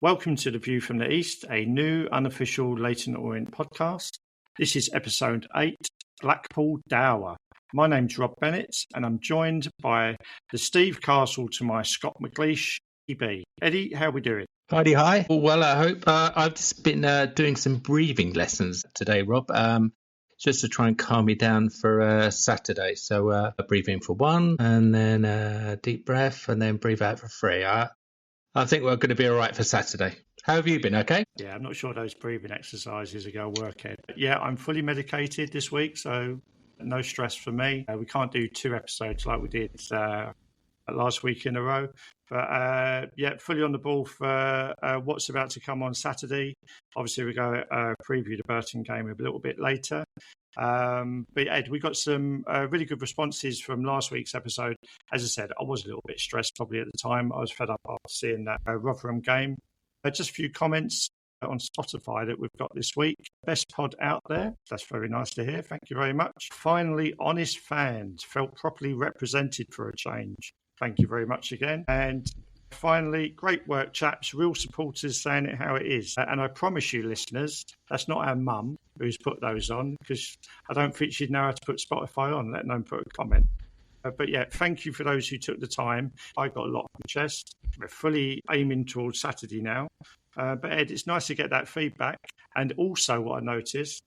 Welcome to The View from the East, a new unofficial Leyton Orient podcast. This is episode 8, Blackpool, Dour. My name's Rob Bennett, and I'm joined by the Steve Castle to my Scott McLeish, EB. Eddie, how are we doing? Hi. Well, I hope. I've just been doing some breathing lessons today, Rob, just to try and calm me down for Saturday. So breathe in for 1, and then a deep breath, and then breathe out for 3. I think we're going to be all right for Saturday. How have you been? Okay? Yeah, I'm not sure those breathing exercises are going to work, Ed. But yeah, I'm fully medicated this week, so no stress for me. We can't do 2 episodes like we did last week in a row. But yeah, fully on the ball for what's about to come on Saturday. Obviously, we're going to preview the Burton game a little bit later. But Ed, we got some really good responses from last week's episode. As I said, I was a little bit stressed probably at the time. I was fed up after seeing that Rotherham game. Just a few comments on Spotify that we've got this week. Best pod out there. That's very nice to hear. Thank you very much. Finally, honest fans felt properly represented for a change. Thank you very much again. And finally, great work, chaps. Real supporters saying it how it is. And I promise you, listeners, that's not our mum who's put those on, because I don't think she'd know how to put Spotify on, let alone put a comment. But yeah, thank you for those who took the time. I got a lot on the chest. We're fully aiming towards Saturday now. But Ed, it's nice to get that feedback. And also what I noticed,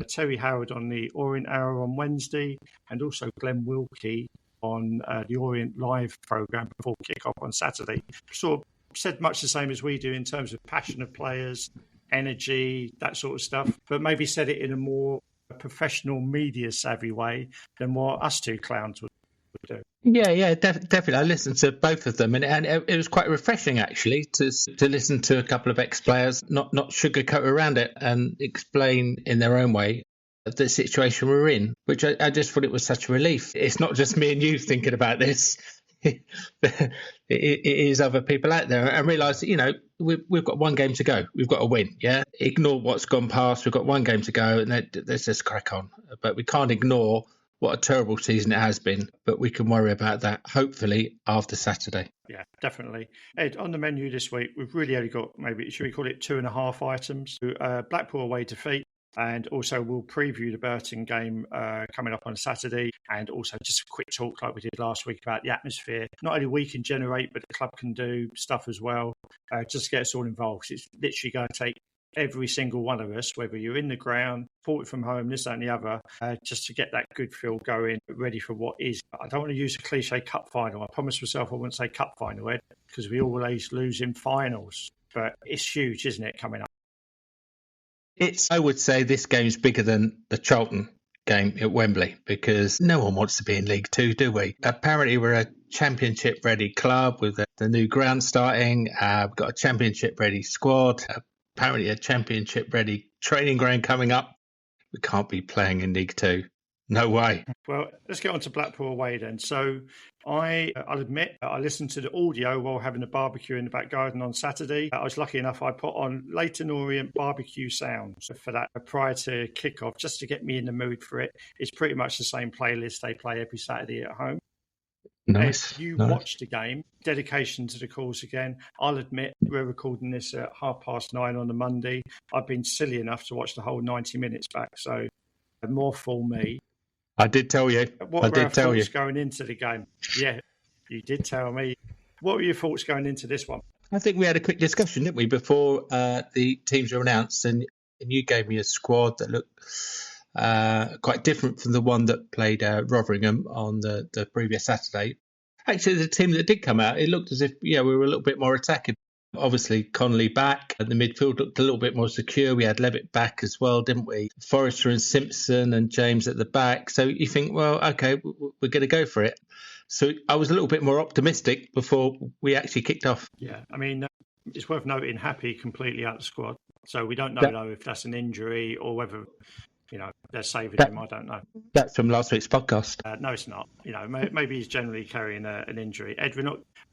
Terry Howard on the Orient Hour on Wednesday, and also Glenn Wilkie on the Orient Live programme before kick-off on Saturday. Sort of said much the same as we do in terms of passion of players, energy, that sort of stuff, but maybe said it in a more professional, media-savvy way than what us two clowns would do. Yeah, definitely. I listened to both of them, and it was quite refreshing, actually, to listen to a couple of ex-players not sugarcoat around it and explain in their own way the situation we're in, which I just thought it was such a relief. It's not just me and you thinking about this. It is other people out there, and realise that, we've got 1 game to go. We've got to win, yeah? Ignore what's gone past. We've got 1 game to go, and let's just crack on. But we can't ignore what a terrible season it has been, but we can worry about that, hopefully, after Saturday. Yeah, definitely. Ed, on the menu this week, we've really only got maybe, should we call it 2.5 items? Blackpool away defeat. And also we'll preview the Burton game coming up on Saturday, and also just a quick talk like we did last week about the atmosphere. Not only we can generate, but the club can do stuff as well, just to get us all involved. It's literally going to take every single one of us, whether you're in the ground, supported from home, this, that and the other, just to get that good feel going, ready for what is. I don't want to use a cliche cup final. I promised myself I wouldn't say cup final, Ed, because we always lose in finals. But it's huge, isn't it, coming up? I would say this game's bigger than the Charlton game at Wembley, because no one wants to be in League Two, do we? Apparently, we're a championship-ready club with the new ground starting. We've got a championship-ready squad. Apparently, a championship-ready training ground coming up. We can't be playing in League Two. No way. Well, let's get on to Blackpool away then. So I'll admit, I listened to the audio while having a barbecue in the back garden on Saturday. I was lucky enough, I put on Leyton Orient barbecue sounds for that prior to kick-off, just to get me in the mood for it. It's pretty much the same playlist they play every Saturday at home. Nice. If you watched the game, dedication to the cause again. I'll admit, we're recording this at 9:30 on the Monday. I've been silly enough to watch the whole 90 minutes back, so more for me. I did tell you. What were our thoughts going into the game? Yeah, you did tell me. What were your thoughts going into this one? I think we had a quick discussion, didn't we, before the teams were announced, and you gave me a squad that looked quite different from the one that played Rotherham on the previous Saturday. Actually, the team that did come out, it looked as if we were a little bit more attacking. Obviously, Connolly back, and the midfield looked a little bit more secure. We had Levitt back as well, didn't we? Forrester and Simpson and James at the back. So you think, well, okay, we're going to go for it. So I was a little bit more optimistic before we actually kicked off. Yeah, I mean, it's worth noting Happy completely out of the squad. So we don't know, though, if that's an injury or whether, they're saving him. I don't know. That's from last week's podcast. No, it's not. Maybe he's generally carrying an injury. Ed,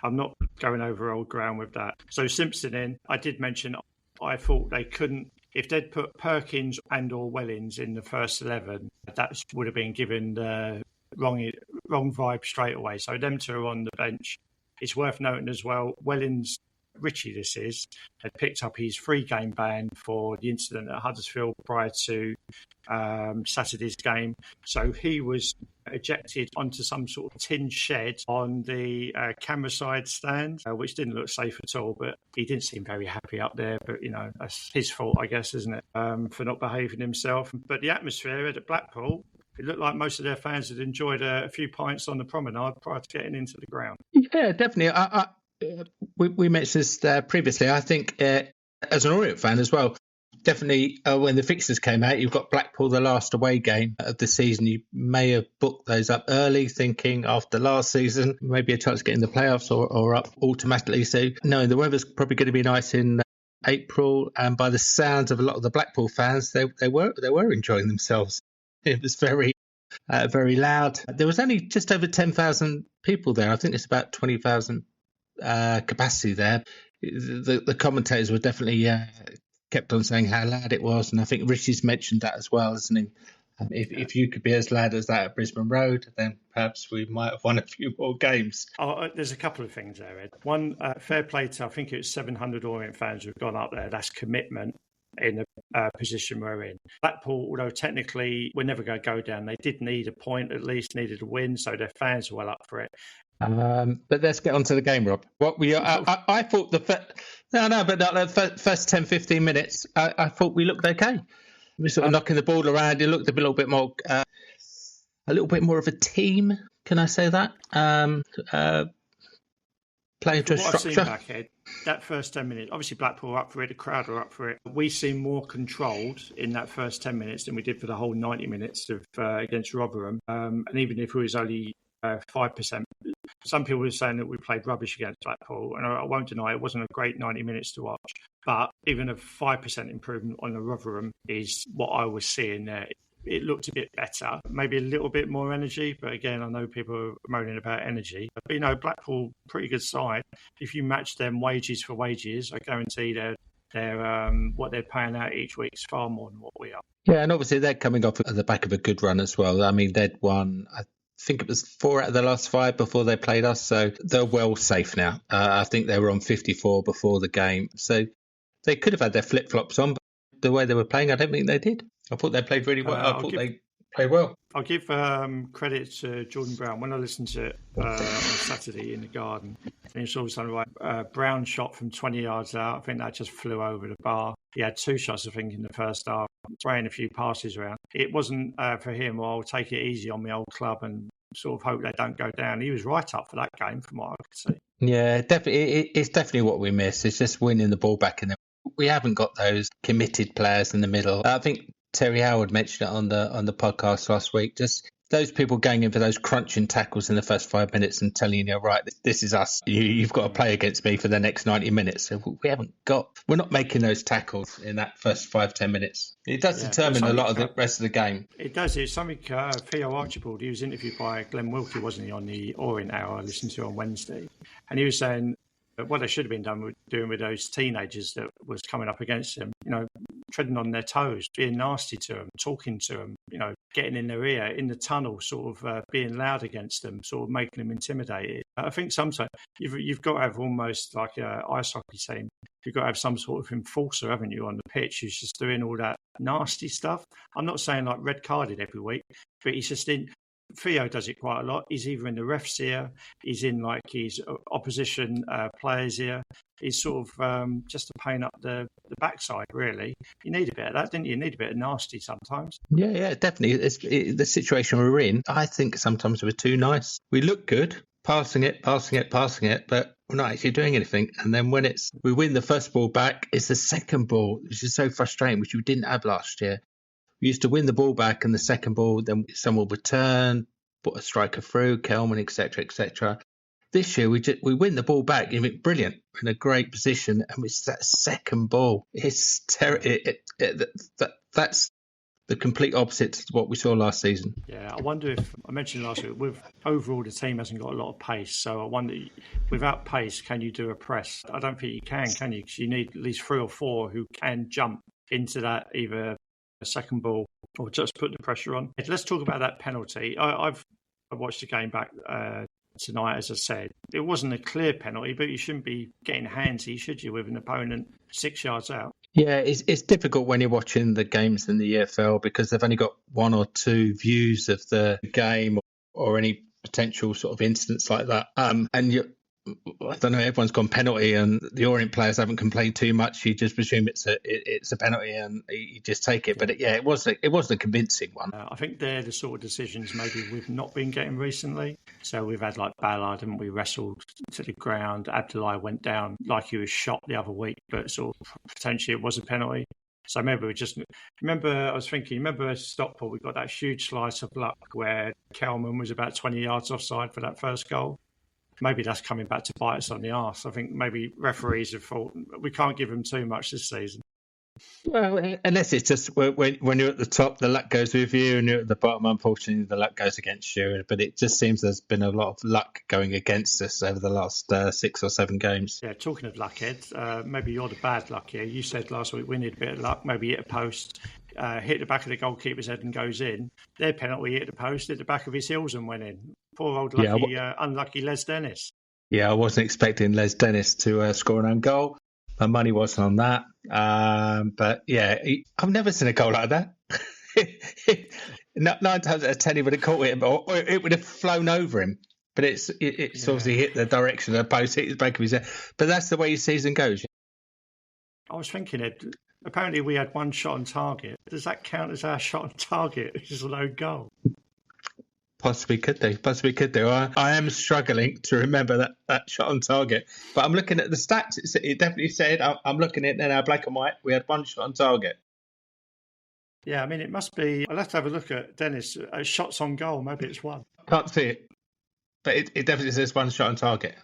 I'm not going over old ground with that. So Simpson in, I did mention, I thought they couldn't, if they'd put Perkins and or Wellings in the first 11, that would have been given the wrong vibe straight away. So them two are on the bench. It's worth noting as well, Wellings Richie this is, had picked up his 3-game ban for the incident at Huddersfield prior to Saturday's game. So he was ejected onto some sort of tin shed on the camera side stand, which didn't look safe at all, but he didn't seem very happy up there. But, that's his fault, I guess, isn't it, for not behaving himself. But the atmosphere at Blackpool, it looked like most of their fans had enjoyed a few pints on the promenade prior to getting into the ground. Yeah, definitely. We mentioned this previously. I think as an Orient fan as well, definitely when the fixtures came out, you've got Blackpool, the last away game of the season. You may have booked those up early, thinking after last season, maybe a chance to get in the playoffs or up automatically. So knowing the weather's probably going to be nice in April, and by the sounds of a lot of the Blackpool fans, they were enjoying themselves. It was very loud. There was only just over 10,000 people there. I think it's about 20,000 capacity there. The commentators were definitely kept on saying how loud it was, and I think Richie's mentioned that as well, isn't he? If you could be as loud as that at Brisbane Road, then perhaps we might have won a few more games. There's a couple of things there, Ed. One, fair play to, I think it was 700 Orient fans who've gone up there. That's commitment in the position we're in. Blackpool, although technically we're never going to go down, they did need a point, at least needed a win, so their fans were well up for it. But let's get on to the game, Rob. I thought the first 10, 15 minutes, I thought we looked okay. We were sort of knocking the ball around. It looked a little bit more of a team. Can I say that? Playing to a structure. I've seen back, Ed, that first 10 minutes, obviously Blackpool were up for it, the crowd were up for it. We seemed more controlled in that first 10 minutes than we did for the whole 90 minutes against Rotherham. And even if it was only 5%, some people were saying that we played rubbish against Blackpool, and I won't deny it wasn't a great 90 minutes to watch. But even a 5% improvement on the Rotherham is what I was seeing there. It looked a bit better, maybe a little bit more energy. But again, I know people are moaning about energy. But, Blackpool, pretty good side. If you match them wages for wages, I guarantee they're what they're paying out each week is far more than what we are. Yeah, and obviously they're coming off at the back of a good run as well. I mean, they'd won, I think it was 4 out of the last 5 before they played us. So they're well safe now. I think they were on 54 before the game. So they could have had their flip-flops on, but the way they were playing, I don't think they did. I thought they played really well. They played well. I'll give credit to Jordan Brown. When I listened to it on Saturday in the garden, and he saw something like Brown shot from 20 yards out. I think that just flew over the bar. He had 2 shots, I think, in the first half, throwing a few passes around. It wasn't for him, well, I'll take it easy on my old club and sort of hope they don't go down. He was right up for that game from what I could see. Yeah, definitely. It's definitely what we miss. It's just winning the ball back. And we haven't got those committed players in the middle. I think Terry Howard mentioned it on the podcast last week. Just those people going in for those crunching tackles in the first 5 minutes and telling you, right, this is us. You've got to play against me for the next 90 minutes. So we're not making those tackles in that first 5-10 minutes. It does determine a lot of the rest of the game. It does. It's something Theo Archibald, he was interviewed by Glenn Wilkie, wasn't he, on the Orient Hour I listened to on Wednesday. And he was saying what they should have been doing with those teenagers that was coming up against them, treading on their toes, being nasty to them, talking to them, getting in their ear, in the tunnel, sort of being loud against them, sort of making them intimidated. I think sometimes you've got to have almost like an ice hockey team. You've got to have some sort of enforcer, haven't you, on the pitch who's just doing all that nasty stuff. I'm not saying like red carded every week, but he's just in. Theo does it quite a lot. He's either in the ref's ear, he's in like his opposition players' ear. He's sort of just to paint up the backside, really. You need a bit of that, didn't you? You need a bit of nasty sometimes. Yeah, definitely. The situation we're in, I think sometimes we're too nice. We look good, passing it, but we're not actually doing anything. And then when we win the first ball back, it's the second ball, which is so frustrating, which we didn't have last year. We used to win the ball back and the second ball, then someone would return, put a striker through, Kelman, etc., etc. This year, we win the ball back, and it's brilliant, we're in a great position, and it's that second ball. It's that's the complete opposite to what we saw last season. Yeah, I wonder if, I mentioned last week, overall the team hasn't got a lot of pace, so I wonder, without pace, can you do a press? I don't think you can you? Because you need at least 3 or 4 who can jump into that either a second ball or just put the pressure on. Let's talk about that penalty. I watched the game back tonight, as I said, it wasn't a clear penalty, but you shouldn't be getting handsy, should you, with an opponent 6 yards out? Yeah, it's difficult when you're watching the games in the EFL because they've only got one or two views of the game or any potential sort of instance like that. And I don't know, everyone's gone penalty and the Orient players haven't complained too much. You just presume it's a penalty and you just take it. But it wasn't a convincing one. I think they're the sort of decisions maybe we've not been getting recently. So we've had like Ballard and we wrestled to the ground. Abdullahi went down like he was shot the other week, but sort of potentially it was a penalty. So maybe I was thinking, remember Stockport, we got that huge slice of luck where Kelman was about 20 yards offside for that first goal. Maybe that's coming back to bite us on the arse. I think maybe referees have thought we can't give them too much this season. Well, unless it's just when you're at the top, the luck goes with you, and you're at the bottom, unfortunately, the luck goes against you. But it just seems there's been a lot of luck going against us over the last 6 or 7 games. Yeah, talking of luck, Ed, maybe you're the bad luck here. You said last week we need a bit of luck, maybe hit a post, hit the back of the goalkeeper's head and goes in. Their penalty hit the post, hit the back of his heels and went in. Poor old unlucky Les Dennis. Yeah, I wasn't expecting Les Dennis to score an own goal. My money wasn't on that. But yeah, I've never seen a goal like that. 9 times out of 10 he would have caught it, or it would have flown over him. But it's obviously hit the direction of the post, hit the back of his head. But that's the way your season goes. I was thinking, Ed, apparently we had one shot on target. Does that count as our shot on target, which is a low goal? Possibly could do. I am struggling to remember that shot on target. But I'm looking at the stats. It definitely said, I'm looking at it now, black and white, we had one shot on target. Yeah, I mean, it must be. I'll have to have a look at Dennis. Shots on goal, maybe it's one. Can't see it. But it definitely says one shot on target.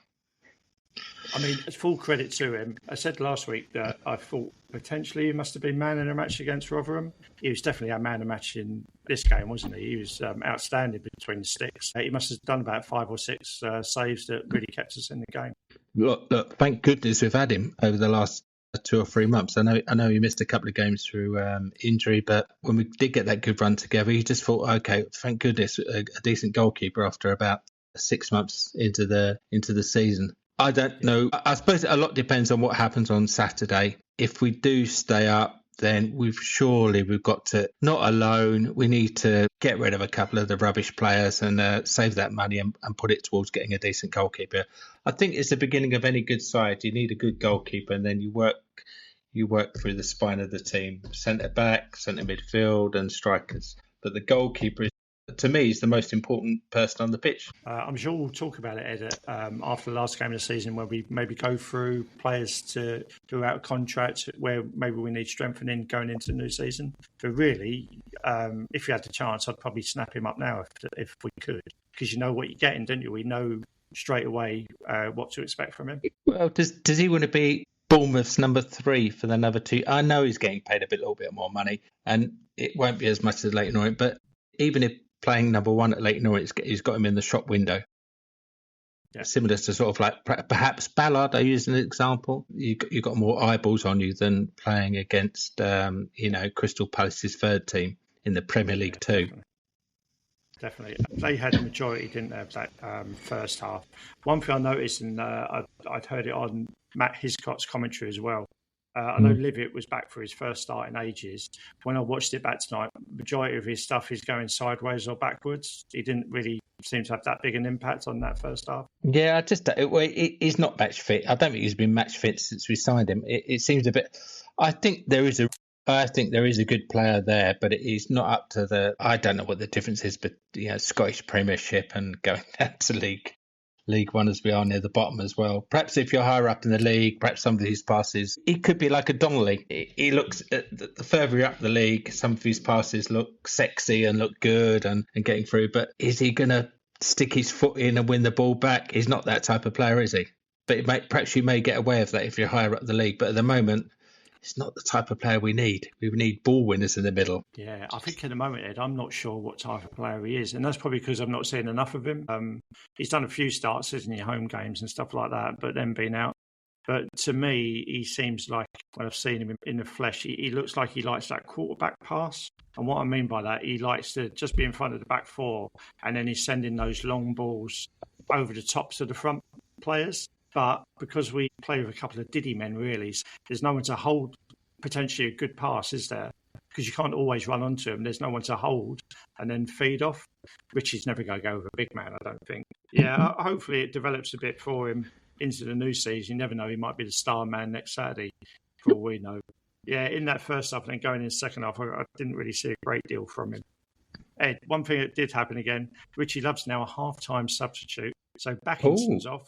I mean, it's full credit to him. I said last week that I thought potentially he must have been man in a match against Rotherham. He was definitely our man in a match in this game, wasn't he? He was outstanding between the sticks. He must have done about 5 or 6 saves that really kept us in the game. Look, thank goodness we've had him over the last 2 or 3 months. I know he missed a couple of games through injury, but when we did get that good run together, you just thought, okay, thank goodness, a decent goalkeeper after about 6 months into the season. I don't know. I suppose a lot depends on what happens on Saturday. If we do stay up, then we've got to, not alone, we need to get rid of a couple of the rubbish players and save that money and put it towards getting a decent goalkeeper. I think it's the beginning of any good side. You need a good goalkeeper, and then you work through the spine of the team, centre back, centre midfield, and strikers. But the goalkeeper to me, is the most important person on the pitch. I'm sure we'll talk about it, Ed, after the last game of the season, where we maybe go through players who are out of contract, where maybe we need strengthening going into the new season. But really, if you had the chance, I'd probably snap him up now if we could, because you know what you're getting, don't you? We know straight away what to expect from him. Well, does he want to be Bournemouth's number 3 for the number 2? I know he's getting paid a little bit more money, and it won't be as much as Leyton Orient, but even if playing number 1 at Leyton Orient, he's got him in the shop window. Yeah. Similar to sort of like perhaps Ballard, I use an example. You got more eyeballs on you than playing against Crystal Palace's 3rd team in the Premier League too. Definitely. They had a majority, didn't they, of that first half. One thing I noticed, and I'd heard it on Matt Hiscott's commentary as well. I know Livitt was back for his first start in ages. When I watched it back tonight, the majority of his stuff is going sideways or backwards. He didn't really seem to have that big an impact on that first half. Yeah, he's not match fit. I don't think he's been match fit since we signed him. It seems a bit. I think there is a good player there, but he's not up to the. I don't know what the difference is, but Scottish Premiership and going down to League One as we are near the bottom as well. Perhaps if you're higher up in the league, perhaps some of his passes, he could be like a Donnelly. He looks, the further you're up the league, some of his passes look sexy and look good and getting through. But is he going to stick his foot in and win the ball back? He's not that type of player, is he? But perhaps you may get away with that if you're higher up the league. But at the moment, it's not the type of player we need. We need ball winners in the middle. Yeah, I think at the moment, Ed, I'm not sure what type of player he is. And that's probably because I'm not seeing enough of him. He's done a few starts, isn't he, home games and stuff like that, but then been out. But to me, he seems like, when I've seen him in the flesh, he looks like he likes that quarterback pass. And what I mean by that, he likes to just be in front of the back 4, and then he's sending those long balls over the tops of the front players. But because we play with a couple of diddy men, really, there's no one to hold potentially a good pass, is there? Because you can't always run onto him. There's no one to hold and then feed off. Richie's never going to go with a big man, I don't think. Yeah, hopefully it develops a bit for him into the new season. You never know. He might be the star man next Saturday, for all we know. Yeah, in that first half and then going in the second half, I didn't really see a great deal from him. Ed, one thing that did happen again, Richie Love's now a half-time substitute. So Backinson's off.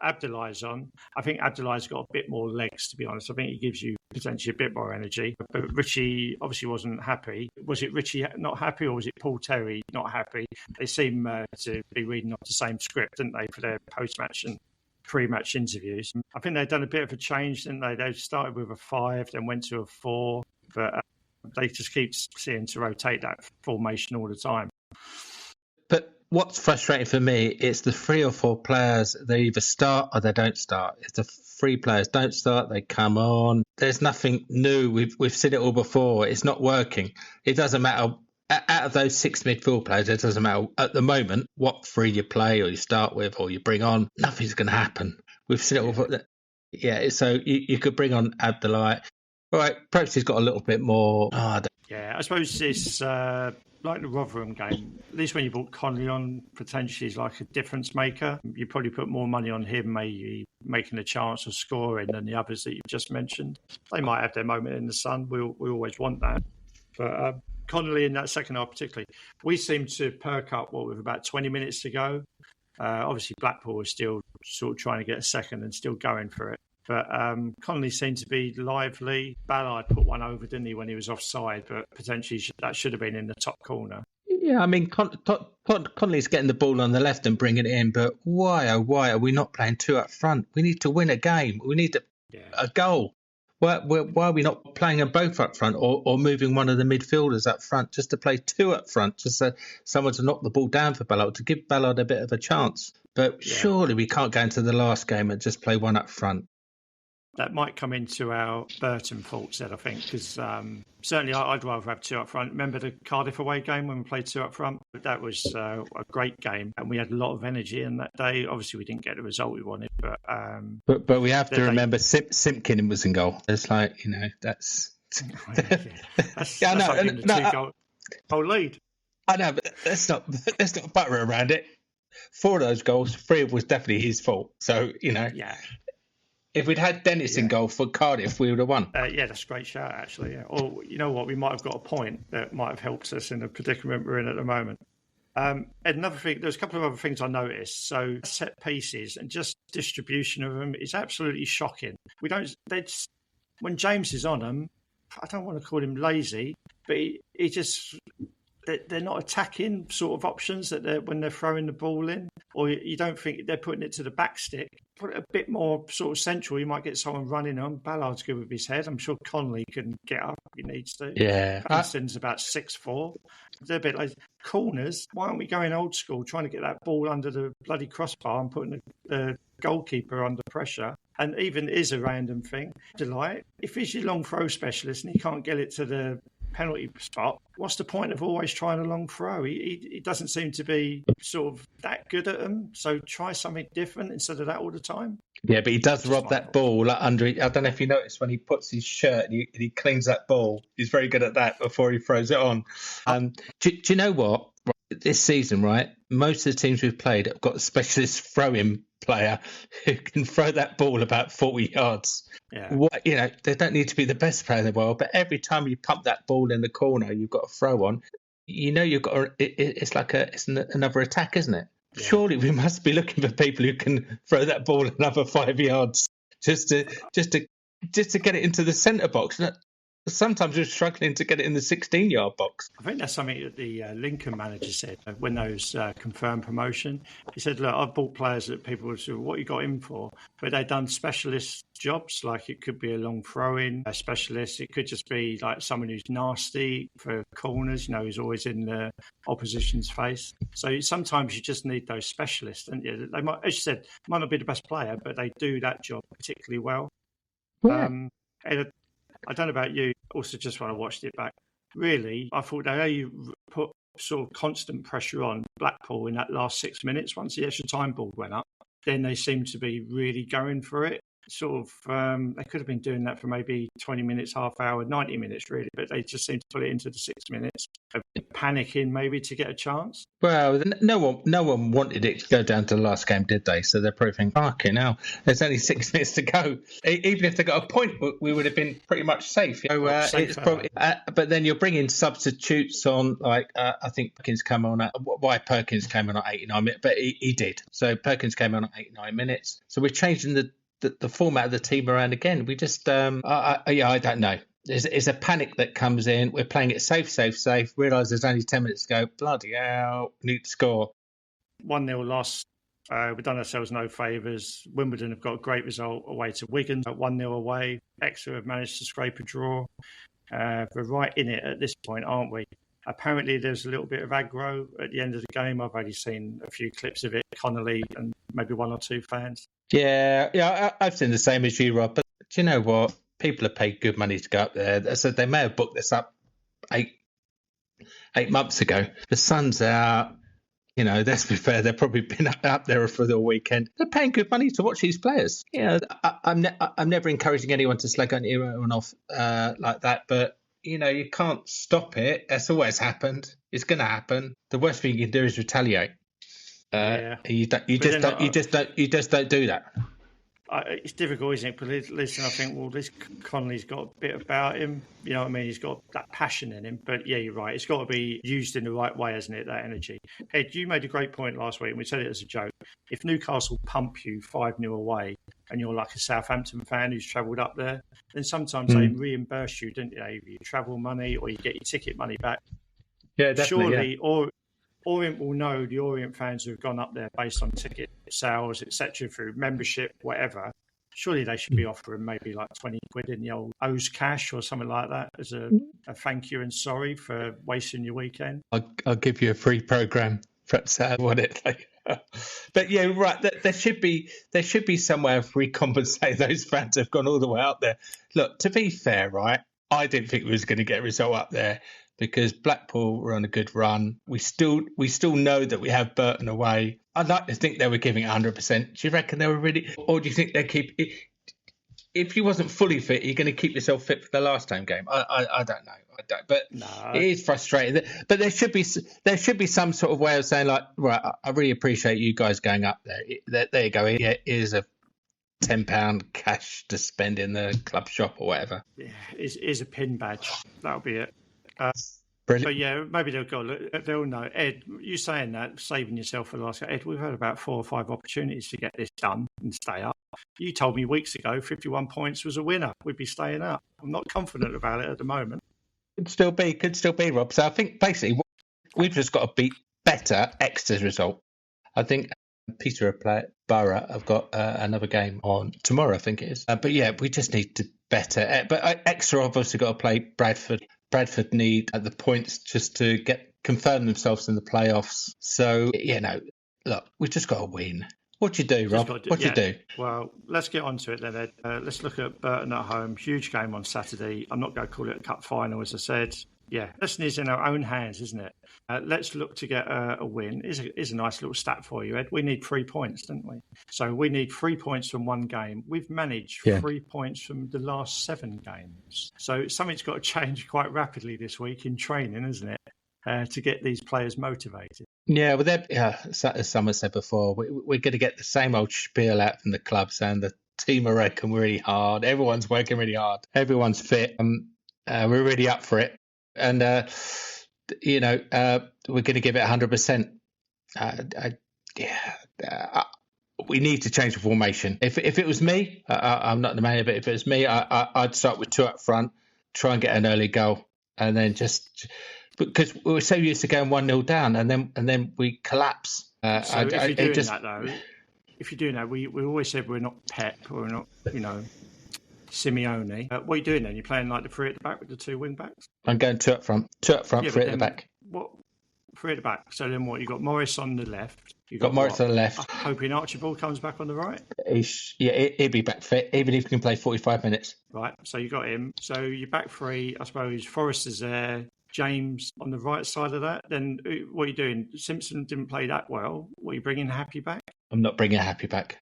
Abdullah's on. I think Abdullah's got a bit more legs, to be honest. I think he gives you potentially a bit more energy. But Richie obviously wasn't happy. Was it Richie not happy or was it Paul Terry not happy? They seem to be reading off the same script, didn't they, for their post-match and pre-match interviews. I think they've done a bit of a change, didn't they? They started with a 5, then went to a 4. But they just keep seeing to rotate that formation all the time. But what's frustrating for me is the 3 or 4 players, they either start or they don't start. If the 3 players don't start, they come on. There's nothing new. We've seen it all before. It's not working. It doesn't matter. Out of those 6 midfield players, it doesn't matter at the moment what 3 you play or you start with or you bring on. Nothing's going to happen. We've seen it all before. Yeah, so you could bring on Abdullah. All right, Prosty's got a little bit more. Yeah, I suppose it's like the Rotherham game. At least when you brought Connolly on, potentially he's like a difference maker. You probably put more money on him, maybe making a chance of scoring than the others that you've just mentioned. They might have their moment in the sun. We always want that. But Connolly in that second half particularly, we seemed to perk up, with about 20 minutes to go. Obviously, Blackpool was still sort of trying to get a second and still going for it. But Connolly seemed to be lively. Ballard put one over, didn't he, when he was offside? But potentially that should have been in the top corner. Yeah, I mean, Connolly's getting the ball on the left and bringing it in. But why are we not playing 2 up front? We need to win a game. We need a goal. Why are we not playing them both up front or moving one of the midfielders up front just to play 2 up front, just so someone to knock the ball down for Ballard, to give Ballard a bit of a chance? But surely we can't go into the last game and just play 1 up front. That might come into our Burton faults, Ed, I think, because certainly I'd rather have 2 up front. Remember the Cardiff away game when we played 2 up front? That was a great game, and we had a lot of energy in that day. Obviously, we didn't get the result we wanted, but we have to remember Simpkin was in goal. It's like, that's that's like in the 2-goal lead. I know, but let's not butter around it. 4 of those goals, 3 was definitely his fault. So yeah. If we'd had Dennis in goal for Cardiff, we would have won. Yeah, that's a great shout, actually. Yeah. Or, you know what, we might have got a point that might have helped us in the predicament we're in at the moment. Another thing, there's a couple of other things I noticed. So set pieces and just distribution of them is absolutely shocking. When James is on them, I don't want to call him lazy, but he just... They're not attacking sort of options when they're throwing the ball in, or you don't think they're putting it to the back stick. Put it a bit more sort of central. You might get someone running on. Ballard's good with his head. I'm sure Connolly can get up if he needs to. Yeah. Patterson's about 6'4". They're a bit like corners. Why aren't we going old school, trying to get that ball under the bloody crossbar and putting the goalkeeper under pressure? And even is a random thing. Delight. If he's your long throw specialist and he can't get it to the penalty spot, what's the point of always trying a long throw? He doesn't seem to be sort of that good at them, so try something different instead of that all the time. Yeah, but he does rob that ball under. I don't know if you noticed when he puts his shirt and he cleans that ball. He's very good at that before he throws it on. Do you know what? This season, right, most of the teams we've played have got a specialist throwing player who can throw that ball about 40 yards. Yeah. They don't need to be the best player in the world, but every time you pump that ball in the corner, you've got a throw on. You've got it's another attack, isn't it? Yeah. Surely we must be looking for people who can throw that ball another 5 yards just to get it into the centre box. Sometimes we're struggling to get it in the 16-yard box. I think that's something that the Lincoln manager said when those confirmed promotion. He said, look, I've bought players that people would say, what you got him for? But they've done specialist jobs, like it could be a long throw-in, a specialist. It could just be like someone who's nasty for corners, who's always in the opposition's face. So sometimes you just need those specialists. And they might, as you said, might not be the best player, but they do that job particularly well. Yeah. I don't know about you, also just when I watched it back, really, I thought they put sort of constant pressure on Blackpool in that last 6 minutes. Once the extra time ball went up, then they seemed to be really going for it. Sort of, they could have been doing that for maybe 20 minutes, half hour, 90 minutes really, but they just seemed to put it into the 6 minutes, panicking maybe to get a chance. Well, no one wanted it to go down to the last game, did they? So they're probably thinking, "Okay, now there's only 6 minutes to go. Even if they got a point, we would have been pretty much safe." It's probably, but then you're bringing substitutes on, like I think Perkins came on at why Perkins came on at 89 minutes, but he did. So Perkins came on at 89 minutes. So we're changing the format of the team around again. We just, I don't know. It's a panic that comes in. We're playing it safe. Realise there's only 10 minutes to go. Bloody hell, need to score. 1-0 loss. We've done ourselves no favours. Wimbledon have got a great result away to Wigan. 1-0 away. Exeter have managed to scrape a draw. We're right in it at this point, aren't we? Apparently, there's a little bit of aggro at the end of the game. I've only seen a few clips of it, Connolly and maybe one or two fans. Yeah, I've seen the same as you, Rob. But do you know what? People have paid good money to go up there. So they may have booked this up eight months ago. The sun's out. You know, let's be fair, they've probably been up there for the weekend. They're paying good money to watch these players. You know, I'm never encouraging anyone to slag anyone off like that, but you know, you can't stop it. That's always happened. It's going to happen. The worst thing you can do is retaliate. You just don't do that. It's difficult, isn't it? But listen, I think, well, this Connolly's got a bit about him. You know what I mean? He's got that passion in him. But yeah, you're right. It's got to be used in the right way, hasn't it? That energy. Ed, you made a great point last week, and we said it as a joke. If Newcastle pump you 5-0 away, and you're like a Southampton fan who's travelled up there, then sometimes they reimburse you, don't they? Your travel money, or you get your ticket money back. Yeah, definitely. Surely, Orient will know the Orient fans who have gone up there based on ticket sales, etc., through membership, whatever. Surely they should be offering maybe like 20 quid in the old O's cash or something like that as a thank you and sorry for wasting your weekend. I'll give you a free programme. Perhaps I want it. But yeah, right. There should be somewhere if we compensate those fans who've gone all the way up there. Look, to be fair, right, I didn't think we was going to get a result up there because Blackpool were on a good run. We still know that we have Burton away. I'd like to think they were giving 100%. Do you reckon they were really, or do you think they keep? If you wasn't fully fit, you're going to keep yourself fit for the last home game. I don't know. But no. It is frustrating. But there should be some sort of way of saying like, right, I really appreciate you guys going up there. There you go. Here's a £10 cash to spend in the club shop or whatever. Yeah, is a pin badge. That'll be it. Brilliant. But yeah, maybe they'll know. Ed, you saying that, saving yourself for the last. Ed, we've had about 4 or 5 opportunities to get this done and stay up. You told me weeks ago 51 points was a winner. We'd be staying up. I'm not confident about it at the moment. Could still be, Rob. So I think basically we've just got to beat better Exeter's result. I think Peterborough have got another game on tomorrow, I think it is. But yeah, we just need to better. But Exeter obviously got to play Bradford. Bradford need the points just to confirm themselves in the playoffs. So, you know, look, we've just got to win. What do you do, Rob? What do you do? Well, let's get on to it then, Ed. Let's look at Burton at home. Huge game on Saturday. I'm not going to call it a cup final, as I said. Yeah, destiny is in our own hands, isn't it? Let's look to get a win. Is a nice little stat for you, Ed. We need 3 points, don't we? So we need 3 points from one game. We've managed 3 points from the last 7 games. So something's got to change quite rapidly this week in training, isn't it? To get these players motivated. Yeah, well, as someone said before, we're going to get the same old spiel out from the club saying the team are working really hard. Everyone's working really hard. Everyone's fit. We're really up for it. And, you know, we're going to give it 100%. We need to change the formation. If it was me, I'm not the man, but if it was me, I'd start with 2 up front, try and get an early goal, and then just because we were so used to going 1-0 down, and then we collapse. If you're doing that, we always said we're not Pep, we're not, you know, Simeone. What are you doing then? You're playing like the 3 at the back with the 2 wing backs? I'm going 2 up front, 3 at the back. What? 3 at the back. So then what? You got Morris on the left. You got Morris on the left. Hoping Archibald comes back on the right. He'll be back fit, even if he can play 45 minutes. Right. So you got him. So your back 3, I suppose. Forrester's there. James on the right side of that, then what are you doing? Simpson didn't play that well. What, are you bringing Happy back? I'm not bringing Happy back.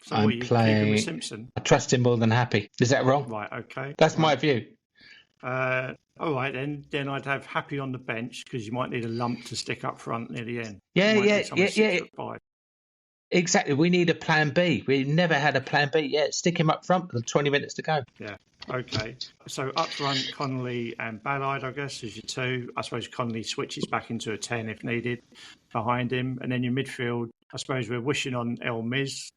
So what, are you keeping with Simpson? I trust him more than Happy. Is that wrong? Right, okay. That's my view. All right, then I'd have Happy on the bench because you might need a lump to stick up front near the end. Yeah. Exactly. We need a plan B. We never had a plan B yet. Stick him up front with 20 minutes to go. Yeah. Okay. So up front, Connolly and Ballard, I guess, as your two. I suppose Connolly switches back into a 10 if needed behind him. And then your midfield, I suppose we're wishing on El Miz.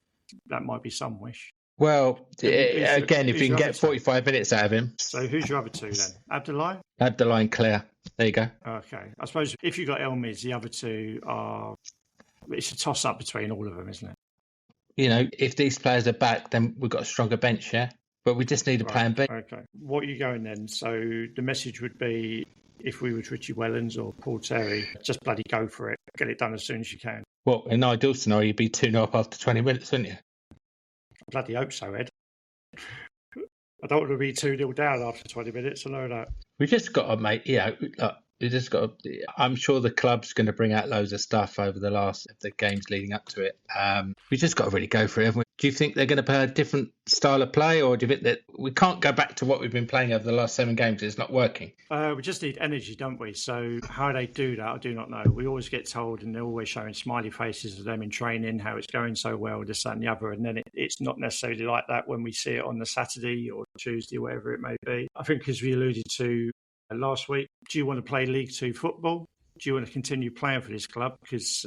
That might be some wish. Well, again, if you can get 45 minutes out of him. So who's your other two then? Abdullah and Claire. There you go. Okay. I suppose if you've got El Miz, the other two are... It's a toss-up between all of them, isn't it? You know, if these players are back, then we've got a stronger bench, yeah? But we just need a plan B. Okay. What are you going then? So the message would be, if we were Richie Wellens or Paul Terry, just bloody go for it. Get it done as soon as you can. Well, in an ideal scenario, you'd be 2-0 up after 20 minutes, wouldn't you? I bloody hope so, Ed. I don't want to be 2-0 down after 20 minutes. I know that. We just got to make, we just got to, I'm sure the club's going to bring out loads of stuff over the games leading up to it. We just got to really go for it, haven't we? Do you think they're going to play a different style of play, or do you think that we can't go back to what we've been playing over the last 7 games? It's not working. We just need energy, don't we? So how they do that, I do not know. We always get told, and they're always showing smiley faces of them in training, how it's going so well, this, that and the other. And then it's not necessarily like that when we see it on the Saturday or Tuesday, whatever it may be. I think, as we alluded to last week, do you want to play League Two football? Do you want to continue playing for this club? Because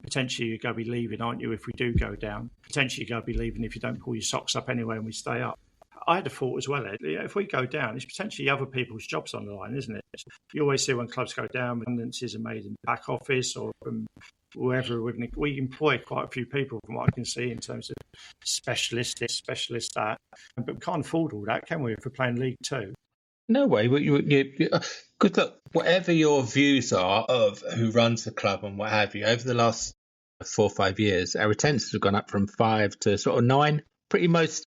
potentially you're going to be leaving, aren't you, if we do go down? Potentially you're going to be leaving if you don't pull your socks up anyway and we stay up. I had a thought as well, Ed. If we go down, it's potentially other people's jobs on the line, isn't it? You always see when clubs go down, redundancies are made in the back office or from wherever. We employ quite a few people from what I can see in terms of specialists this, specialists that. But we can't afford all that, can we, if we're playing League Two? No way. Good luck. Whatever your views are of who runs the club and what have you, over the last 4 or 5 years, our attendances have gone up from 5 to sort of 9, pretty most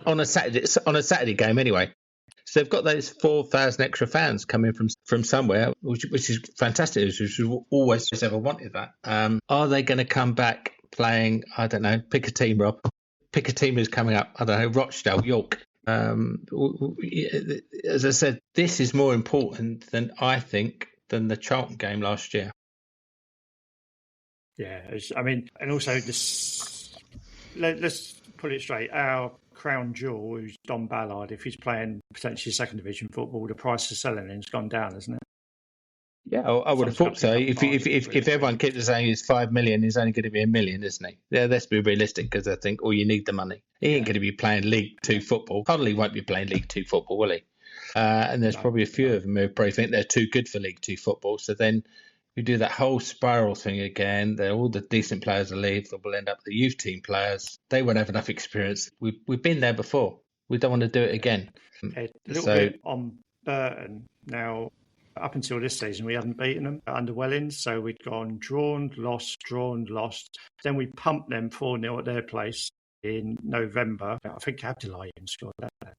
on a Saturday game anyway. So they've got those 4,000 extra fans coming from somewhere, which is fantastic. Which we've always ever wanted that. Are they going to come back playing? I don't know. Pick a team, Rob. Pick a team who's coming up. I don't know. Rochdale, York. As I said, this is more important than the Charlton game last year. Yeah, I mean, and also let's put it straight. Our crown jewel, who's Don Ballard, if he's playing potentially second division football, the price of selling him's gone down, hasn't it? Yeah, I would have thought so. If everyone keeps saying he's 5 million, he's only going to be 1 million, isn't he? Yeah, let's be realistic, because I think, you need the money. He ain't going to be playing League Two football. Connolly won't be playing League Two football, will he? And there's probably a few of them who probably think they're too good for League Two football. So then you do that whole spiral thing again. All the decent players will leave. That will end up the youth team players. They won't have enough experience. We've been there before. We don't want to do it again. A little bit on Burton now. Up until this season, we hadn't beaten them under Wellens, so we'd gone drawn, lost. Then we pumped them 4-0 at their place in November. I think Abdullah scored that.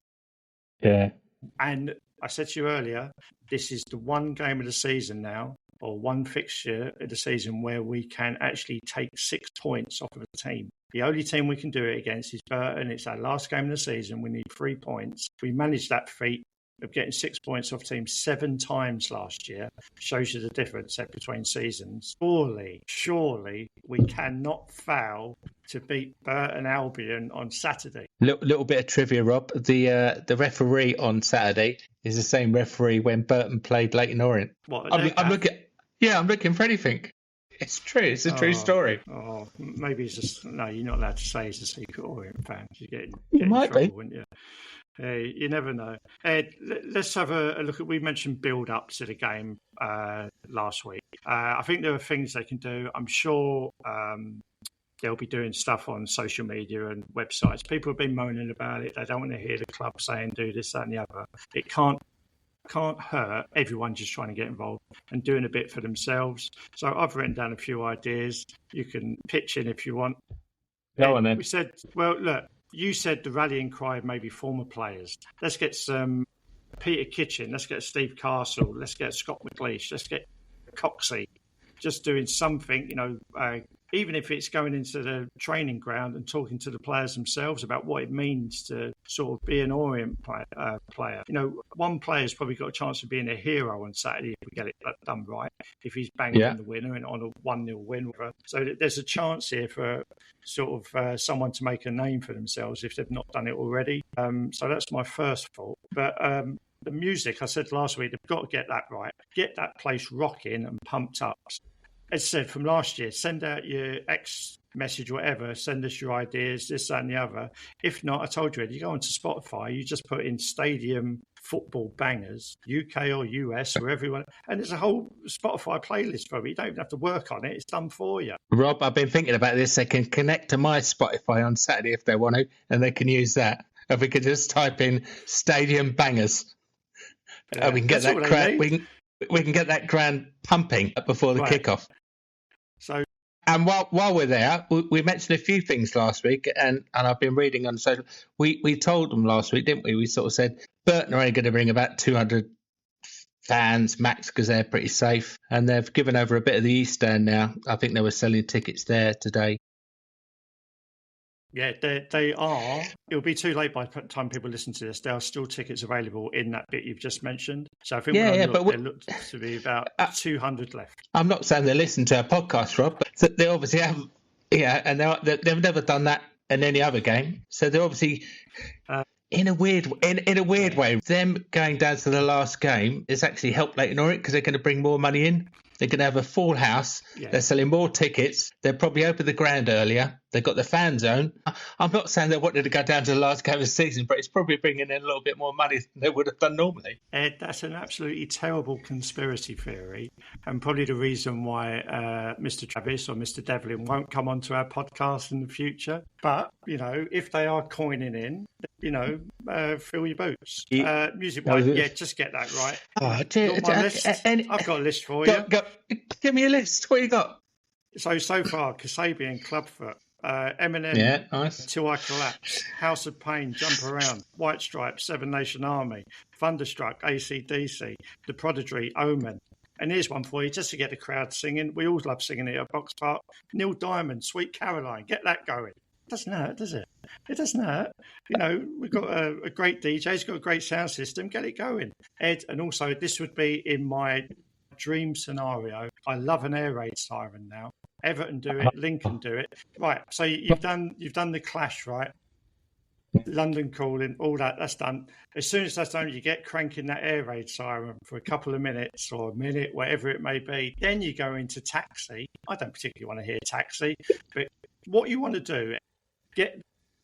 Yeah. And I said to you earlier, this is the one game of the season now, or one fixture of the season, where we can actually take 6 points off of a team. The only team we can do it against is Burton. It's our last game of the season. We need 3 points. We managed that feat of getting 6 points off teams 7 times last year. Shows you the difference between seasons. Surely we cannot fail to beat Burton Albion on Saturday. Little bit of trivia, Rob. The referee on Saturday is the same referee when Burton played Leyton Orient. What? I'm looking for anything. It's true. It's a true story. Oh, maybe it's just no. You're not allowed to say he's a secret Orient fan. You get you might in trouble, be, wouldn't you? You never know. Ed, let's have a look at. We mentioned build up to the game last week. I think there are things they can do. I'm sure they'll be doing stuff on social media and websites. People have been moaning about it. They don't want to hear the club saying do this, that, and the other. It can't hurt everyone just trying to get involved and doing a bit for themselves. So I've written down a few ideas. You can pitch in if you want. Go on then. We said, well, look. You said the rallying cry of maybe former players. Let's get some Peter Kitchen, let's get Steve Castle, let's get Scott McLeish, let's get Coxey, just doing something, even if it's going into the training ground and talking to the players themselves about what it means to sort of be an Orient player. One player's probably got a chance of being a hero on Saturday if we get it done right, if he's banging the winner and on a 1-0 win. So there's a chance here for sort of someone to make a name for themselves if they've not done it already. So that's my first thought. But the music, I said last week, they've got to get that right. Get that place rocking and pumped up. As I said, from last year, send out your X message, whatever, send us your ideas, this, that, and the other. If not, I told you, you go onto Spotify, you just put in stadium football bangers, UK or US, or everyone, and there's a whole Spotify playlist for it. You don't even have to work on it, it's done for you. Rob, I've been thinking about this. They can connect to my Spotify on Saturday if they want to, and they can use that. If we could just type in stadium bangers, we can get that crowd. We can get that ground pumping before the kickoff. So, and while we're there, we mentioned a few things last week, and I've been reading on social. We told them last week, didn't we? We sort of said Burton are only going to bring about 200 fans max because they're pretty safe, and they've given over a bit of the East Stand now. I think they were selling tickets there today. Yeah, they are. It'll be too late by the time people listen to this. There are still tickets available in that bit you've just mentioned. So I think there looks to be about 200 left. I'm not saying they listen to our podcast, Rob, but they obviously have. Yeah, and they've never done that in any other game. So they're obviously in a weird way. Them going down to the last game has actually helped Leyton Orient because they're going to bring more money in. They're going to have a full house. Yeah. They're selling more tickets. They'll probably open the ground earlier. They've got the fan zone. I'm not saying they wanted to go down to the last game of the season, but it's probably bringing in a little bit more money than they would have done normally. Ed, that's an absolutely terrible conspiracy theory, and probably the reason why Mr. Travis or Mr. Devlin won't come onto our podcast in the future. But, if they are coining in, fill your boots. Music-wise, just get that right. Oh, I've got a list for you. Give me a list. What you got? So far, Kasabian, Clubfoot, Eminem, nice. Till I Collapse, House of Pain, Jump Around, White Stripes, Seven Nation Army, Thunderstruck, AC/DC, The Prodigy, Omen. And here's one for you, just to get the crowd singing. We all love singing it at Box Park. Neil Diamond, Sweet Caroline, get that going. It doesn't hurt, does it? It doesn't hurt. We've got a great DJ, he's got a great sound system, get it going. Ed, and also this would be in my dream scenario. I love an air raid siren now. Everton do it, Lincoln do it. Right, so you've done the Clash, right? London Calling, all that's done. As soon as that's done, you get cranking that air raid siren for a couple of minutes or a minute, whatever it may be. Then you go into Taxi. I don't particularly want to hear Taxi, but what you want to do, get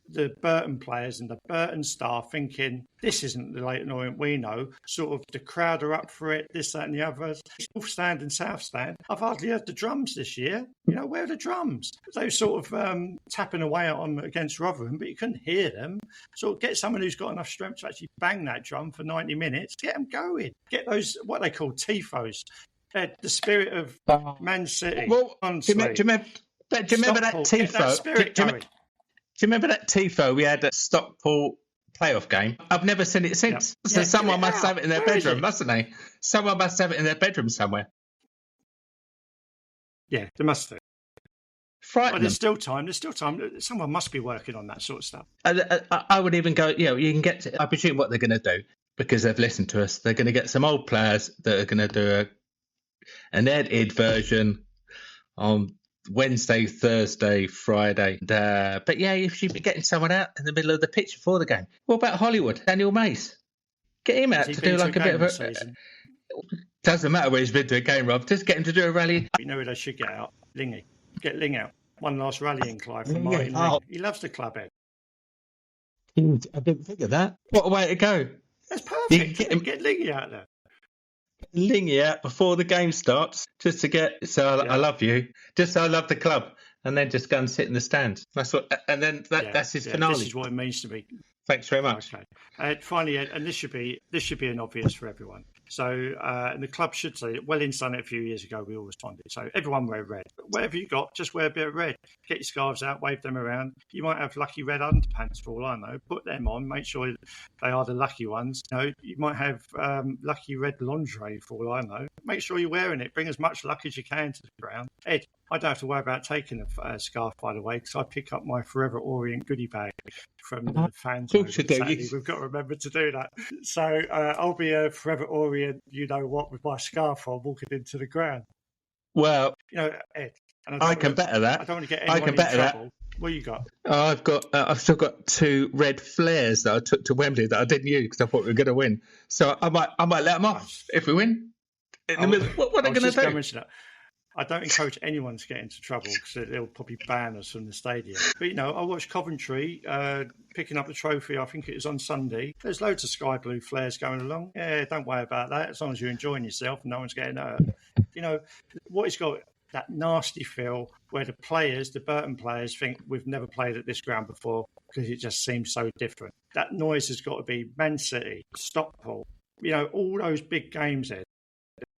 the Burton players and the Burton staff thinking, this isn't the Leyton Orient we know. Sort of the crowd are up for it, this, that and the others. North Stand and South Stand. I've hardly heard the drums this year. Where are the drums? They were sort of tapping away on against Rotherham, but you couldn't hear them. So get someone who's got enough strength to actually bang that drum for 90 minutes. Get them going. Get those, what they call tifos. The spirit of Man City. Well, do you remember that tifo? Do you remember that tifo we had at Stockport playoff game? I've never seen it since. Yep. So someone must have it in their bedroom, mustn't they? Someone must have it in their bedroom somewhere. Yeah, they must do. But there's still time. Someone must be working on that sort of stuff. I would even go, you can get to, I presume what they're going to do, because they've listened to us, they're going to get some old players that are going to do an edited version on Wednesday, Thursday, Friday. But you should be getting someone out in the middle of the pitch before the game. What about Hollywood? Daniel Mays. Get him out to do like a bit of a... Doesn't matter where he's been to a game, Rob. Just get him to do a rally. You know who they should get out? Lingy. Get Ling out. One last rallying cry from Martin Ling. He loves the club, Ed. I didn't think of that. What a way to go. That's perfect. Get Lingy out there. Lingy out before the game starts, just to get I love you, just so I love the club, and then just go and sit in the stands. That's what, and then that's his finale. This is what it means to me. Thanks very much. Okay. Finally, and this should be an obvious for everyone. So and the club should say, Welling's done it a few years ago, we all responded. So everyone wear red. But whatever you got, just wear a bit of red. Get your scarves out, wave them around. You might have lucky red underpants for all I know. Put them on, make sure they are the lucky ones. You might have lucky red lingerie for all I know. Make sure you're wearing it. Bring as much luck as you can to the ground. Ed, I don't have to worry about taking a scarf, by the way, because I pick up my Forever Orient goodie bag from the fans. Of course you do. We've got to remember to do that. So I'll be a Forever Orient, you know what, with my scarf on, walking into the ground. Well, Ed, I can better that. I don't want to get anyone in trouble. That. What you got? I've still got 2 red flares that I took to Wembley that I didn't use because I thought we were going to win. So I might let them off if we win. In the middle, what are they going to do? I don't encourage anyone to get into trouble because they'll probably ban us from the stadium. But, I watched Coventry picking up the trophy. I think it was on Sunday. There's loads of sky blue flares going along. Yeah, don't worry about that as long as you're enjoying yourself and no one's getting hurt. What it's got, that nasty feel where the Burton players think we've never played at this ground before because it just seems so different. That noise has got to be Man City, Stockport, all those big games there.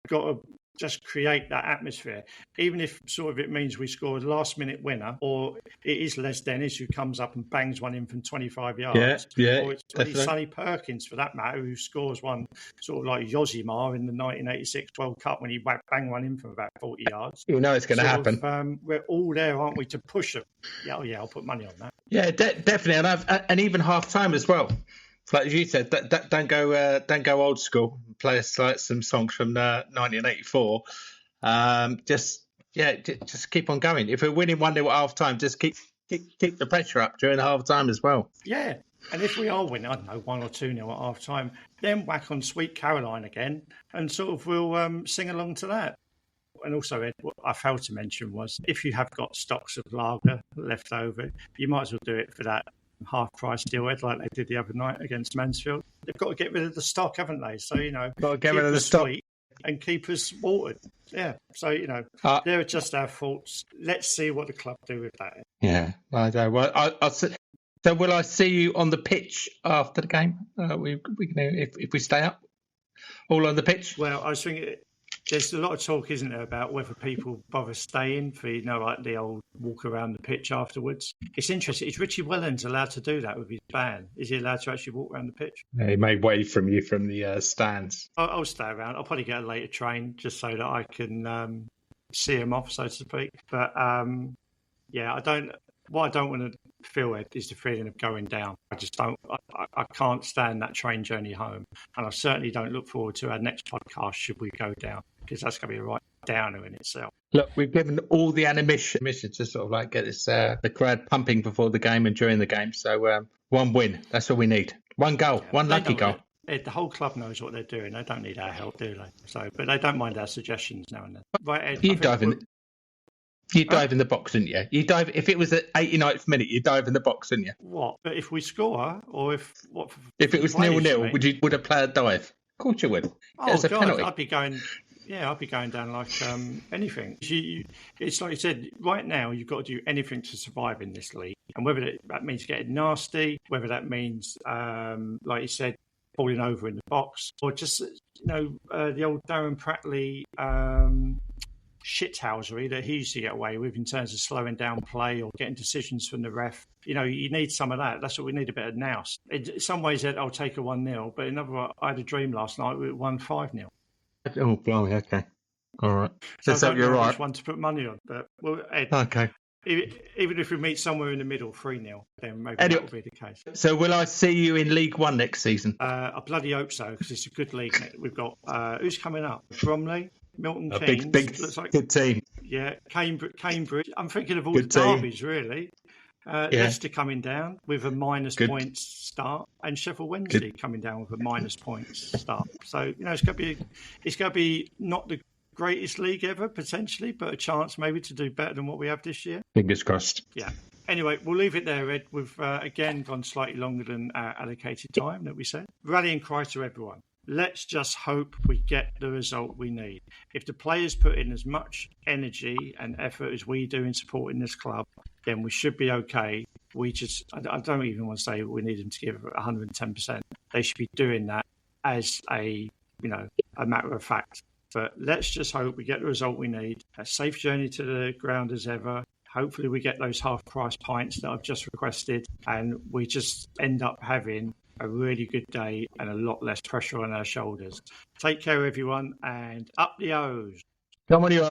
Got to just create that atmosphere, even if sort of it means we score a last-minute winner, or it is Les Dennis who comes up and bangs one in from 25 yards, or it's Sonny Perkins, for that matter, who scores one sort of like Yosimar in the 1986 World Cup when he banged one in from about 40 yards. You know it's going to happen. We're all there, aren't we, to push them? Yeah, I'll put money on that. Yeah, definitely, and even half-time as well. Like you said, don't go old school. Play us like some songs from 1984. Just keep on going. If we're winning 1-0 at half time, just keep the pressure up during the half time as well. Yeah, and if we are winning, I don't know, 1 or 2-0 at half time, then whack on Sweet Caroline again, and sort of we'll sing along to that. And also, Ed, what I failed to mention was if you have got stocks of lager left over, you might as well do it for that half-price deal, Ed, like they did the other night against Mansfield. They've got to get rid of the stock, haven't they? So, got to get rid of the stock and keep us watered. Yeah. So, they're just our faults. Let's see what the club do with that. Yeah, I know. Well, so will I see you on the pitch after the game? We can, if we stay up, all on the pitch. Well, I was thinking. There's a lot of talk, isn't there, about whether people bother staying for, like the old walk around the pitch afterwards. It's interesting. Is Richie Wellens allowed to do that with his ban? Is he allowed to actually walk around the pitch? Yeah, he may wave from you from the stands. I'll stay around. I'll probably get a later train just so that I can see him off, so to speak. But, what I don't want to feel, Ed, is the feeling of going down. I just don't. I can't stand that train journey home, and I certainly don't look forward to our next podcast should we go down, because that's going to be a right downer in itself. Look, we've given all the animation to sort of like get this the crowd pumping before the game and during the game. So one win, that's all we need. One goal, one lucky goal. Ed, the whole club knows what they're doing. They don't need our help, do they? So, but they don't mind our suggestions now and then. Right, Ed, you dive in the box, didn't you? You dive if it was at 89th minute. You dive in the box, didn't you? What? But if we score, or if it was 0-0, would a player dive? Of course you would. Oh God, penalty. I'd be going down like anything. It's like you said. Right now, you've got to do anything to survive in this league, and whether that means getting nasty, whether that means, like you said, falling over in the box, or just the old Darren Prattley. Shithousery that he used to get away with in terms of slowing down play or getting decisions from the ref. You need some of that. That's what we need, a bit of nous. In some ways, I'll take a 1-0, but in other, I had a dream last night we won 5-0. Oh, blimey, okay. All right. So you're right. Which one to put money on, but Ed, okay. Even if we meet somewhere in the middle, 3-0, then maybe that will be the case. So will I see you in League One next season? I bloody hope so, because it's a good league. We've got, who's coming up? Bromley? Milton a Keynes, big looks like good team. Yeah, Cambridge. I'm thinking of all good the derbies, really. Leicester coming down with a minus points start, and Sheffield Wednesday coming down with a minus points start. So it's going to be not the greatest league ever potentially, but a chance maybe to do better than what we have this year. Fingers crossed. Yeah. Anyway, we'll leave it there, Ed. We've again gone slightly longer than our allocated time that we said. Rallying cry to everyone. Let's just hope we get the result we need. If the players put in as much energy and effort as we do in supporting this club, then we should be okay. I don't even want to say we need them to give 110%. They should be doing that as a a matter of fact. But let's just hope we get the result we need. A safe journey to the ground as ever. Hopefully we get those half-price pints that I've just requested, and we just end up having a really good day and a lot less pressure on our shoulders. Take care, everyone, and up the O's. Come on, you.